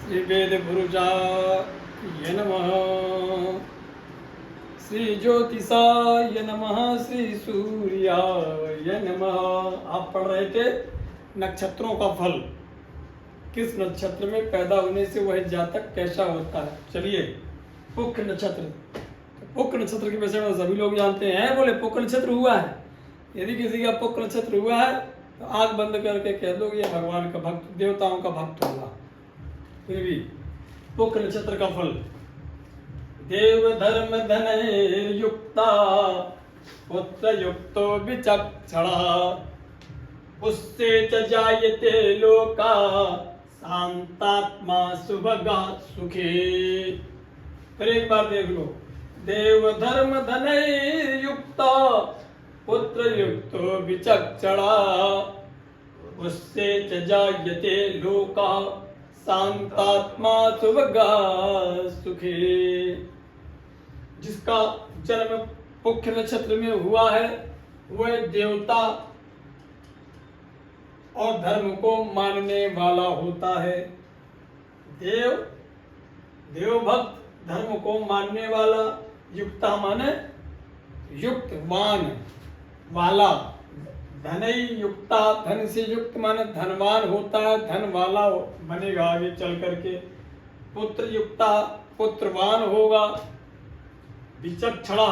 श्री वेद पुरुषाय नमः, श्री ज्योतिषाय नमः, श्री सूर्याय नमः। आप पढ़ रहे थे नक्षत्रों का फल, किस नक्षत्र में पैदा होने से वह जातक कैसा होता है। चलिए, पुष्य नक्षत्र, पुष्य नक्षत्र के विषय में सभी लोग जानते हैं। बोले पुष्य नक्षत्र हुआ है, यदि किसी का पुष्य नक्षत्र हुआ है तो आंख बंद करके कह दो कि यह भगवान का भक्त, देवताओं का भक्त होगा। फिर भी पुष्य नक्षत्र का फल, देव धर्म धन युक्ता पुत्र युक्तो विचक्षणः, उससे च जायते लोका शांतात्मा सुभगा सुखी। फिर एक बार देख लो, देव धर्म धन युक्ता पुत्र युक्तो विचक्षणः, उससे च जायते लोका शांतात्मा सुभगा सुखी। जिसका जन्म पुष्य नक्षत्र में हुआ है वह देवता और धर्म को मानने वाला होता है। देव भक्त, धर्म को मानने वाला, युक्ता माने युक्तवान वाला, धनई युक्ता, धन से युक्त माने धनवान होता है, धन वाला बनेगा आगे चल करके। पुत्र युक्ता, पुत्रवान होगा। विचक्षणा,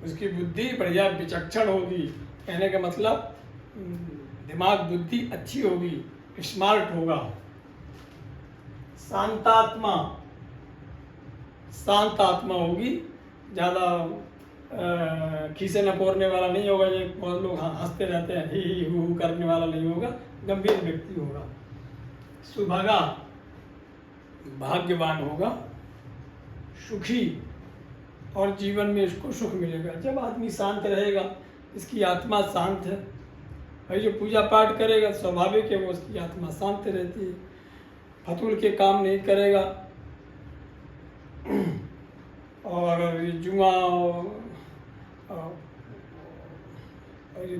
उसकी बुद्धि बढ़िया विचक्षण होगी, कहने का मतलब दिमाग बुद्धि अच्छी होगी, स्मार्ट होगा। शांतात्मा, शांत आत्मा होगी, ज़्यादा खीसे न पोरने वाला नहीं होगा। ये बहुत लोग हंसते रहते हैं, ही हू करने वाला नहीं होगा, गंभीर व्यक्ति होगा। सुभगा, भाग्यवान होगा। सुखी, और जीवन में इसको सुख मिलेगा। जब आदमी शांत रहेगा, इसकी आत्मा शांत है भाई, जो पूजा पाठ करेगा स्वाभाविक है वो उसकी आत्मा शांत रहती है। फतूल के काम नहीं करेगा, और जुआ और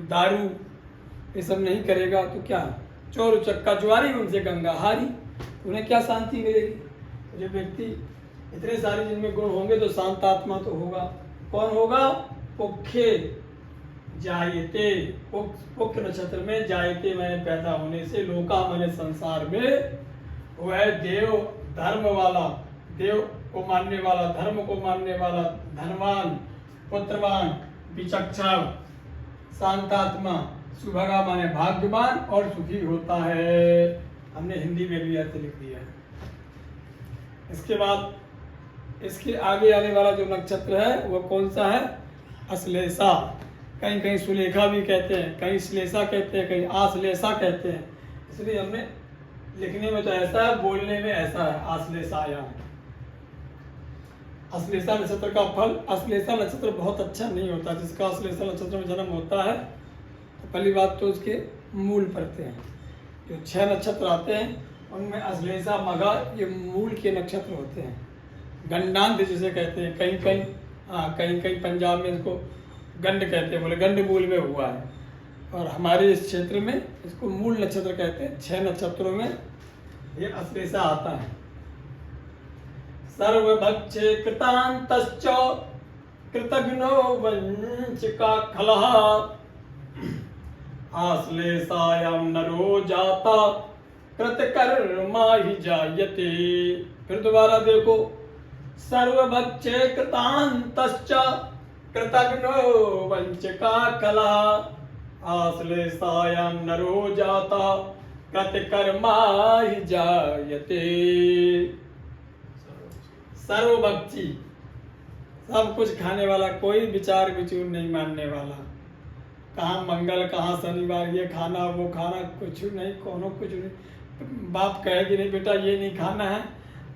दारू ये सब नहीं करेगा तो क्या, चोर चक्का जुआरी उनसे गंगा हारी, उन्हें क्या शांति मिलेगी। जो व्यक्ति इतने सारे जिनमें गुण होंगे तो शांत आत्मा तो होगा। कौन होगा? पुख्य जायते, पुख्य नक्षत्र में जायते मैंने पैदा होने से, लोका मैंने संसार में, वह देव धर्म वाला, देव को मानने वाला, धर्म को मानने वाला, धनवान, पुत्रवान, विचक्षण, शांतात्मा, सुभगा माने भाग्यवान और सुखी होता है। हमने हिंदी में भी अर्थ लिख दिया है। इसके बाद इसके आगे आने वाला जो नक्षत्र है वह कौन सा है? अश्लेषा। कहीं कहीं सुलेखा भी कहते हैं, कहीं श्लेषा कहते हैं, कहीं आश्लेषा कहते हैं। इसलिए हमने लिखने में तो ऐसा है, बोलने में ऐसा है, आश्लेषायाम। अश्लेषा नक्षत्र का फल, अश्लेषा नक्षत्र बहुत अच्छा नहीं होता। जिसका अश्लेषा नक्षत्र में जन्म होता है तो पहली बात तो उसके मूल पड़ते हैं। जो 6 नक्षत्र आते हैं उनमें अश्लेषा, मघा ये मूल के नक्षत्र होते हैं। गंडांत जिसे कहते हैं, कहीं कहीं पंजाब में इसको गंड कहते हैं, बोले गंड मूल में हुआ है। और हमारे इस क्षेत्र में इसको मूल नक्षत्र कहते हैं। 6 नक्षत्रों में ये अश्लेषा आता है। सर्वभक्षे कृतांतश्च कृतघ्नो वंचिका खलः, आश्लेषायां नरो जाता कृतकर्मा ही जायते। फिर दोबारा देखो, सर्वभक्षे कृतांतश्च कृतघ्नो वंचिका खलः, आश्लेषायां नरो जाता कृतकर्मा ही जायते। सर्वभक्षी, सब कुछ खाने वाला, कोई विचार विचूर नहीं मानने वाला। कहाँ मंगल, कहाँ शनिवार, ये खाना वो खाना, कुछ नहीं, कोनो कुछ नहीं। बाप कहे कि नहीं बेटा ये नहीं खाना है,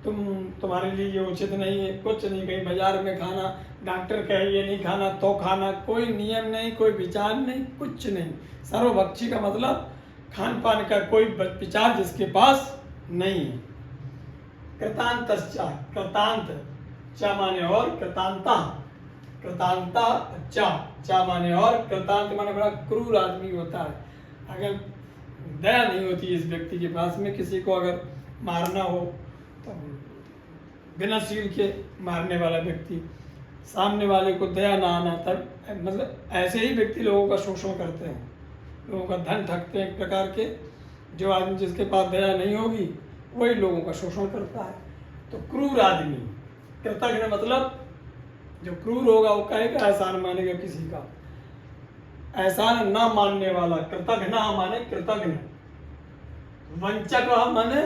तुम्हारे लिए ये उचित नहीं है, कुछ नहीं। कहीं बाजार में खाना, डॉक्टर कहे ये नहीं खाना तो खाना, कोई नियम नहीं, कोई विचार नहीं, कुछ नहीं। सर्वभक्षी का मतलब खान पान का कोई विचार जिसके पास नहीं है। कृतांतश्चा, कृतांत चा माने और, कृतांता, कृतांता चा माने और, कृतांत माने बड़ा क्रूर आदमी होता है। अगर दया नहीं होती इस व्यक्ति के पास में, किसी को अगर मारना हो तो बिना शील के मारने वाला व्यक्ति, सामने वाले को दया ना आना, तब मतलब ऐसे ही व्यक्ति लोगों का शोषण करते हैं, लोगों का धन ठगते हैं एक प्रकार के। जो आदमी जिसके पास दया नहीं होगी वही लोगों का शोषण करता है। तो क्रूर आदमी, कृतघ्न मतलब जो क्रूर होगा वो कहेगा एहसान मानेगा किसी का, एहसान ना मानने वाला। कृतघ्न माने कृतघ्न, वंचक माने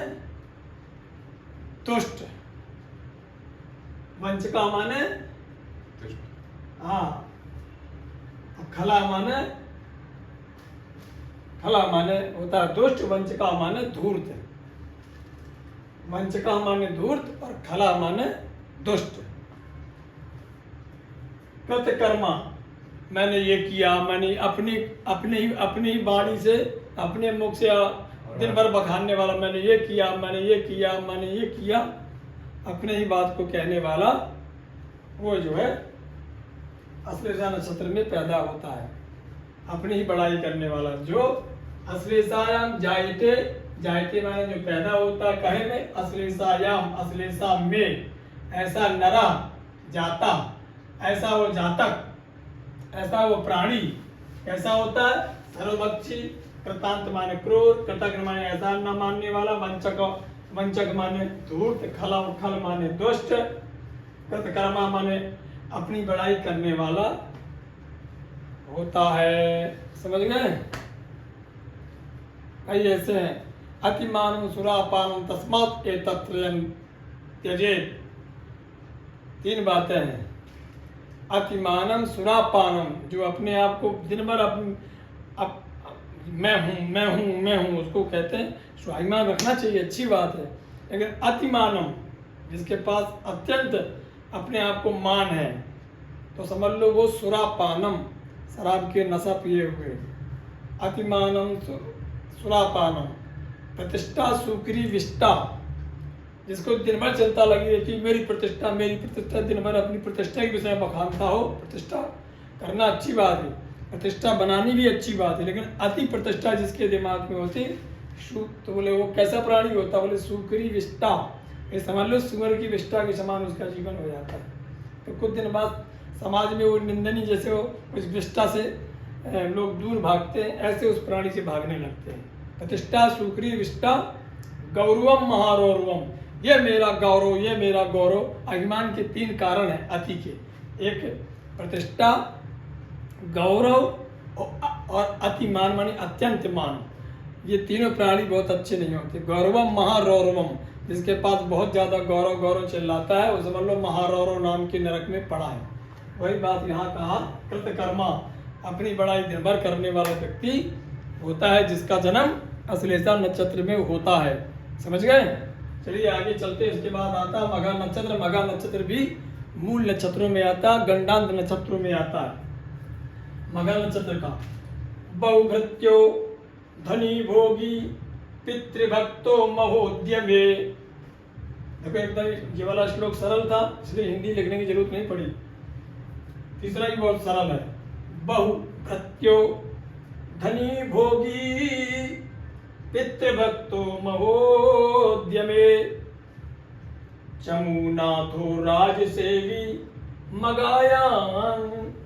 दुष्ट, वंचका माने हाँ, खला माने होता है दुष्ट, वंचका माने धूर्त। वंचका माने धूर्त और खला माने दुष्ट। कृतकर्मा मैंने ये किया, मैंने अपनी ही वाणी से, अपने मुख से दिन भर बखानने वाला, मैंने ये किया, मैंने ये किया, मैंने ये किया, अपने ही बात को कहने वाला, वो जो है अश्लेषा नक्षत्र में पैदा होता है। अपनी ही बड़ाई करने वाला जो अश्लेषायाम जायते, जायते माने जो पैदा होता है, कहे में अश्लेषायाम, अश्लेषा में, ऐसा नरा जाता, ऐसा वो जातक, ऐसा वो प्राणी कैसा होता है, सर्वभक्षी। कृतांत माने क्रूर, कृतघ्न माने एहसान न मानने वाला, वंचक माने धूर्त, खल माने दुष्ट, कृतकर्मा माने अपनी बड़ाई करने वाला होता है। समझ गए? कई ऐसे हैं, अतिमानम सुरापानम तस्मात् एतत्त्रयं त्यजेत्। 3 बातें हैं। अतिमानम सुरापानम, जो अपने आप को दिन भर मैं हूँ उसको कहते हैं, स्वाभिमान रखना चाहिए, अच्छी बात है। लेकिन अतिमानम, जिसके पास अत्यंत अपने आप को मान है, तो समझ लो वो सुरापानम, शराब के नशा पिए हुए। अतिमानम सुरापानम, प्रतिष्ठा सुक्री विष्टा, जिसको दिन भर चिंता लगी रहती, मेरी प्रतिष्ठा, दिन भर अपनी प्रतिष्ठा के विषय में बखानता हो। प्रतिष्ठा करना अच्छी बात है, प्रतिष्ठा बनानी भी अच्छी बात है, लेकिन अति प्रतिष्ठा जिसके दिमाग में होती, तो बोले वो कैसा प्राणी होता, बोले सुक्री विष्टा। ये समझ लो सुअर की विष्टा के समान उसका जीवन हो जाता है। तो कुछ दिन बाद समाज में वो निंदनीय, जैसे वो उस विष्टा से लोग दूर भागते हैं, ऐसे उस प्राणी से भागने लगते हैं। प्रतिष्ठा सुक्री विष्टा गौरवम महारौरवम, ये मेरा गौरव, ये मेरा गौरव। अभिमान के 3 कारण हैं अति के, एक प्रतिष्ठा, गौरव और अतिमान माने अत्यंत मान। ये तीनों प्राणी बहुत अच्छे नहीं होते। गौरवम महारौरवम, जिसके पास बहुत ज्यादा गौरव चिल्लाता है, वो समझ लो महारौरव नाम के नरक में पड़ा है। वही बात यहाँ कहा, कृतकर्मा, अपनी बड़ाई दिन भर करने वाला व्यक्ति होता है, जिसका जन्म अश्लेषा नक्षत्र में होता है। समझ गए? चलिए आगे चलते। इसके बाद आता मघा नक्षत्र। मघा नक्षत्र भी मूल नक्षत्रों में आता, गंडांत नक्षत्रों में आता है। मघा नक्षत्र का बहुभृत्यो धनी भोगी पितृभक्तो महोद्यमे। देखो एकदम ये वाला श्लोक सरल था, इसलिए हिंदी लिखने की जरूरत नहीं पड़ी। तीसरा भी बहुत सरल है। बहुभृत्यो धनी भोगी पितृभक्तो महोद्यमे, चमूनाथो राजसेवी मगायां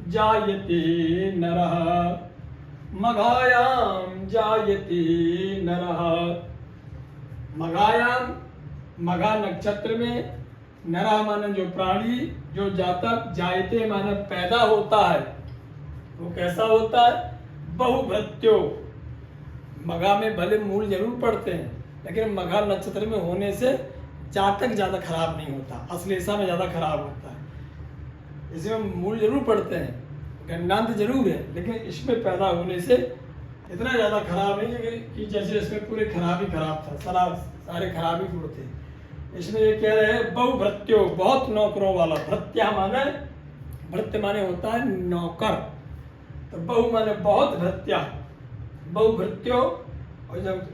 जायते नरः। मघायां जायते नरः। मघायां, मघा नक्षत्र में, नरः माने जो प्राणी, जो जातक, जायते माने पैदा होता है। वो कैसा होता है? बहुभृत्यो। मघा में भले मूल जरूर पड़ते हैं, लेकिन मघा नक्षत्र में होने से जातक ज्यादा खराब नहीं होता, अश्लेषा में ज्यादा खराब होता है। इसमें मूल जरूर पड़ते हैं, गंडांत जरूर है, लेकिन इसमें पैदा होने से इतना ज्यादा खराब नहीं है कि जैसे इसमें पूरे खराब ही खराब था, सारे खराब ही गुण थे। इसमें ये कह रहे हैं बहुभृत्यो, बहुत नौकरों वाला। भृत्या माने, भृत्य माने होता है नौकर, तो बहु माने बहुत, भृत्या बहुभृत्यो, और जब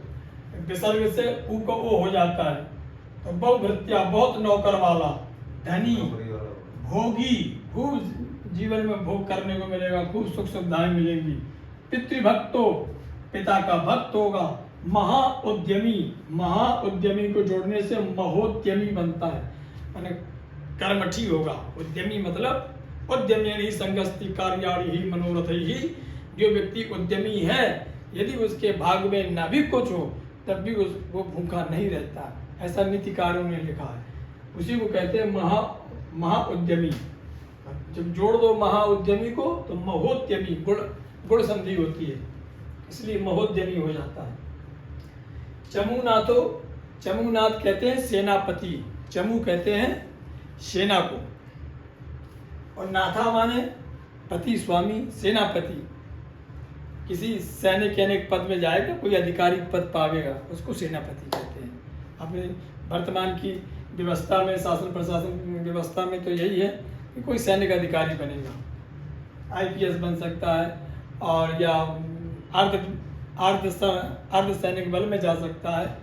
विसर्ग से ऊ को ओ हो जाता है तो बहुभृत्या, बहुत नौकर वाला। धनी, भोगी, खूब जीवन में भोग करने को मिलेगा, खूब सुख सुविधाएं मिलेंगी। पितृभक्तो, पिता का भक्त होगा। महाउद्यमी को जोड़ने से महोद्यमी बनता है, माने कर्मठी होगा। उद्यमी मतलब उद्यमी संगस्ति कार्याणि ही मनोरथ ही। जो व्यक्ति उद्यमी है, यदि उसके भाग में न भी कुछ हो तब भी वो भूखा नहीं रहता, ऐसा नीतिकारों ने लिखा है। उसी को कहते हैं महाउद्यमी। जब जोड़ दो महाउद्यमी को तो महोद्यमी, गुण संधि होती है, इसलिए महोद्यमी हो जाता है। चमूनाथ कहते हैं सेनापति, चमू कहते हैं सेना को, और नाथा माने पति स्वामी सेनापति। किसी सैनिक अनेक पद में जाएगा, कोई आधिकारिक पद पावेगा, उसको सेनापति कहते हैं। अपने वर्तमान की व्यवस्था में, शासन प्रशासन व्यवस्था में तो यही है कि कोई सैनिक अधिकारी बनेगा, IPS बन सकता है, और या अर्ध सैनिक बल में जा सकता है,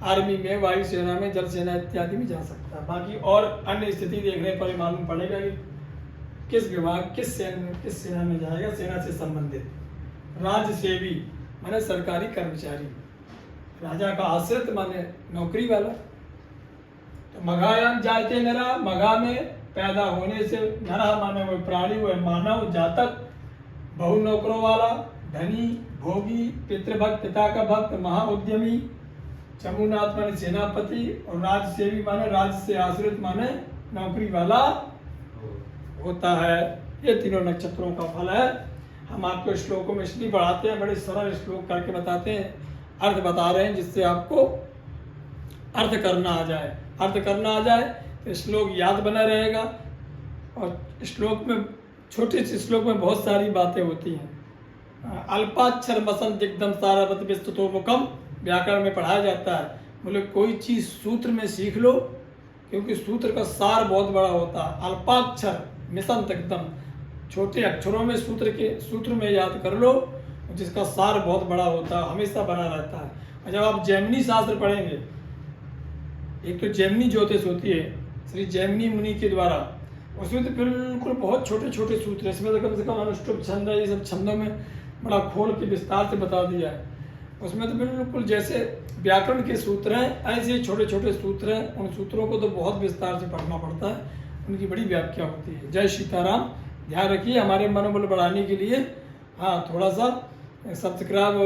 आर्मी में, वायुसेना में, जल सेना इत्यादि में जा सकता है। बाकी और अन्य स्थिति देखने पर मालूम पड़ेगा कि किस विभाग, किस सेना में जाएगा, सेना से संबंधित। राज्य सेवी माने सरकारी कर्मचारी, राजा का आश्रित माने नौकरी वाला। तो मघायाम जायते नरा, मघा में पैदा होने से, नरा माने वो प्राणी, वो मानव जातक, बहु नौकरों वाला, धनी, भोगी, पितृभक्त, पिता का भक्त, महाउद्यमी। चमूनाथ माने सेनापति, और राज्य सेवी माने राज्य से आश्रित माने नौकरी वाला होता है। ये तीनों नक्षत्रों का फल है। हम आपको श्लोकों में इसलिए पढ़ाते हैं, बड़े सरल श्लोक करके बताते हैं, अर्थ बता रहे हैं, जिससे आपको अर्थ करना आ जाए। अर्थ करना आ जाए तो श्लोक याद बना रहेगा। और श्लोक में, छोटे से श्लोक में बहुत सारी बातें होती हैं। अल्पाक्षर मसन दिग्धम सारावत विस्तुतो मुखम व्याकरण में पढ़ाया जाता है। बोले कोई चीज़ सूत्र में सीख लो, क्योंकि सूत्र का सार बहुत बड़ा होता है। अल्पाक्षर मिशन एकदम छोटे अक्षरों में सूत्र में याद कर लो, जिसका सार बहुत बड़ा होता है, हमेशा बना रहता है। और जब आप जैमिनी शास्त्र पढ़ेंगे, एक तो जैमिनी ज्योतिष होती है श्री जैमिनी मुनि के द्वारा, उसमें तो बिल्कुल बहुत छोटे छोटे सूत्र है। इसमें तो कम से कम अनुष्टुप छंद, ये सब छंदों में बड़ा खोल के विस्तार से बता दिया है। उसमें तो बिल्कुल जैसे व्याकरण के सूत्र हैं, ऐसे ही छोटे छोटे सूत्र हैं। उन सूत्रों को तो बहुत विस्तार से पढ़ना पड़ता है, उनकी बड़ी व्याख्या होती है। जय सीताराम। ध्यान रखिए, हमारे मनोबल बढ़ाने के लिए थोड़ा सा सब्सक्राइब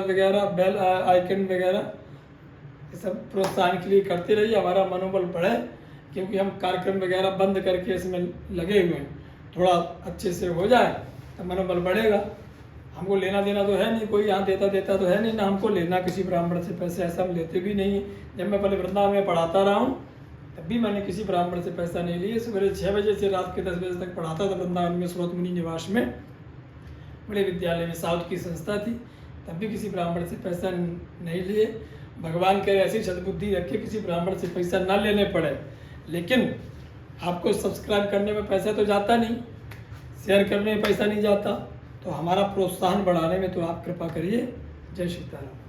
वगैरह, बेल आइकन वगैरह, ये सब प्रोत्साहन के लिए करते रहिए, हमारा मनोबल बढ़े। क्योंकि हम कार्यक्रम वगैरह बंद करके इसमें लगे हुए हैं, थोड़ा अच्छे से हो जाए तो मनोबल बढ़ेगा। हमको लेना देना तो है नहीं, कोई यहाँ देता तो है नहीं, ना हमको लेना किसी ब्राह्मण से पैसे, ऐसा हम लेते भी नहीं। जब मैं पहले वृंदावन में पढ़ाता रहा हूँ, तब भी मैंने किसी ब्राह्मण से पैसा नहीं लिए। सवेरे 6 बजे से रात के 10 बजे तक पढ़ाता था वृंदावन में, स्रोत मुनि निवास में, बड़े विद्यालय में, साउथ की संस्था थी। तब भी किसी ब्राह्मण से पैसा नहीं लिए। भगवान करे ऐसी सद्बुद्धि रखे, किसी ब्राह्मण से पैसा ना लेने पड़े। लेकिन आपको सब्सक्राइब करने में पैसा तो जाता नहीं, शेयर करने में पैसा नहीं जाता, तो हमारा प्रोत्साहन बढ़ाने में तो आप कृपा करिए। जय सीताराम।